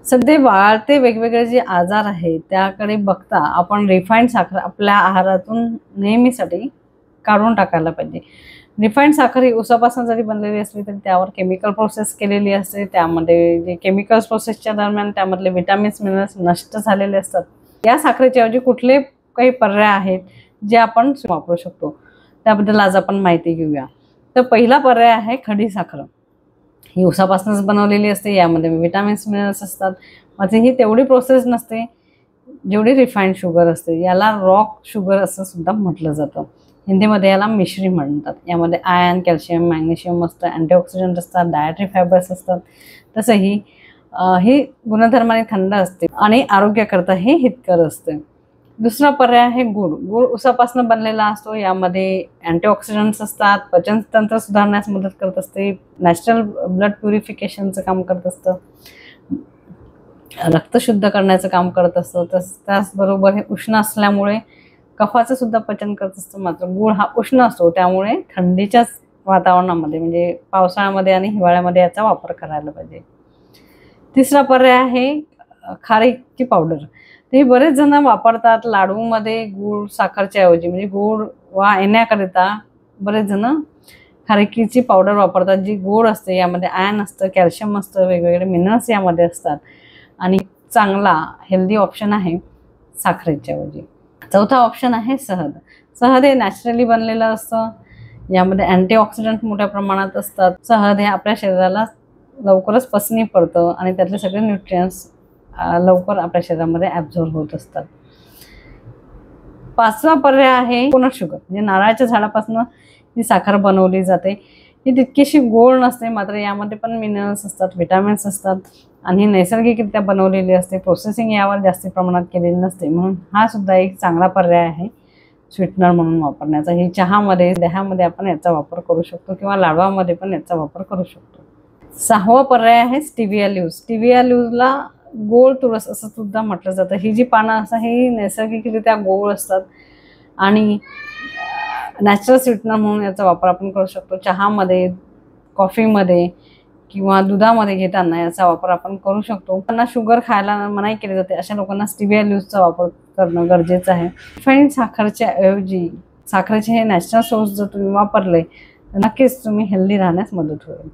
सध्या वाढते वेगवेगळे जे आजार आहेत त्याकडे बघता आपण रिफाइंड साखर आपल्या आहारातून नेहमीसाठी काढून टाकायला पाहिजे. रिफाइंड साखर ही उसापासून जरी बनलेली असली तरी त्यावर केमिकल प्रोसेस केलेली असते. त्यामध्ये जे केमिकल्स प्रोसेसच्या दरम्यान त्यामधले विटामिन्स मिनरल्स नष्ट झालेले असतात. या साखरेच्या ऐवजी कुठले काही पर्याय आहेत जे आपण वापरू शकतो त्याबद्दल आज आपण माहिती घेऊया. तर पहिला पर्याय आहे खडी साखर. ही उसापासूनच बनवलेली असते. यामध्ये विटामिन्स मिनरल्स असतात. मात्र ही तेवढी प्रोसेस नसते जेवढी रिफाइंड शुगर असते. याला रॉक शुगर असं सुद्धा म्हटलं जातं. हिंदीमध्ये याला मिश्री म्हणतात. यामध्ये आयर्न, कॅल्शियम, मॅग्नेशियम असतं, अँटीऑक्सिडंट असतात, डायटरी फायबर्स असतात. तसंही ही गुणधर्माने थंड असते आणि आरोग्याकरता हे हितकर असते. दुसरा पर्याय आहे गूळ. गूळ उसापासून बनलेला असतो. यामध्ये अँटीऑक्सिडंट्स असतात, पचनतंत्र सुधारण्यास मदत करत असते, नॅचरल ब्लड प्युरिफिकेशनचं काम करत असतं, रक्त शुद्ध करण्याचं काम करत असतं. त्याचबरोबर हे उष्ण असल्यामुळे कफाचं सुद्धा पचन करत असतं. मात्र गूळ हा उष्ण असतो त्यामुळे थंडीच्याच वातावरणामध्ये म्हणजे पावसाळ्यामध्ये आणि हिवाळ्यामध्ये याचा वापर करायला पाहिजे. तिसरा पर्याय आहे खारीकची पावडर. ते बरेच जण वापरतात. लाडूमध्ये गूळ साखरच्या ऐवजी म्हणजे गूळ वा येण्याकरिता बरेच जण खारीकीची पावडर वापरतात जी गोड असते. यामध्ये आयर्न असतं, कॅल्शियम असतं, वेगवेगळे मिनरल्स यामध्ये असतात आणि चांगला हेल्दी ऑप्शन आहे साखरेच्या ऐवजी. चौथा ऑप्शन आहे शहद. शहद हे नॅचरली बनलेलं असतं. यामध्ये अँटीऑक्सिडंट मोठ्या प्रमाणात असतात. शहद हे आपल्या शरीराला लवकरच पचनी पडतं आणि त्यातले सगळे न्यूट्रियन्ट्स लवकर आपल्या शरीरामध्ये ॲब्झॉर्ब होत असतात. पाचवा पर्याय आहे कोकोनट शुगर. म्हणजे नारळाच्या झाडापासून ही साखर बनवली जाते. ही तितकीशी गोड नसते मात्र यामध्ये पण मिनरल्स असतात, विटामिन्स असतात आणि नैसर्गिकरित्या बनवलेली असते. प्रोसेसिंग यावर जास्त प्रमाणात केलेली नसते म्हणून हा सुद्धा एक चांगला पर्याय आहे स्वीटनर म्हणून वापरण्याचा. ही चहामध्ये, दह्यामध्ये आपण याचा वापर करू शकतो किंवा लाडवामध्ये पण याचा वापर करू शकतो. सहावा पर्याय आहे स्टिविया लीव्हज. स्टिविया लीव्हजला गोड तुळस असं सुद्धा म्हटलं जातं. ही जी पानं असतात ही नैसर्गिकरित्या गोड असतात आणि नॅचरल स्वीटनर म्हणून याचा वापर आपण करू शकतो. चहामध्ये, कॉफीमध्ये किंवा दुधामध्ये घेताना याचा वापर आपण करू शकतो. त्यांना शुगर खायला मनाई केली जाते अशा लोकांना स्टिविया लीव्हजचा वापर करणं गरजेचं आहे. रिफाइंड साखरच्या ऐवजी साखरेचे हे नॅचरल सोर्स जर तुम्ही वापरले तर नक्कीच तुम्ही हेल्दी राहण्यास मदत होईल.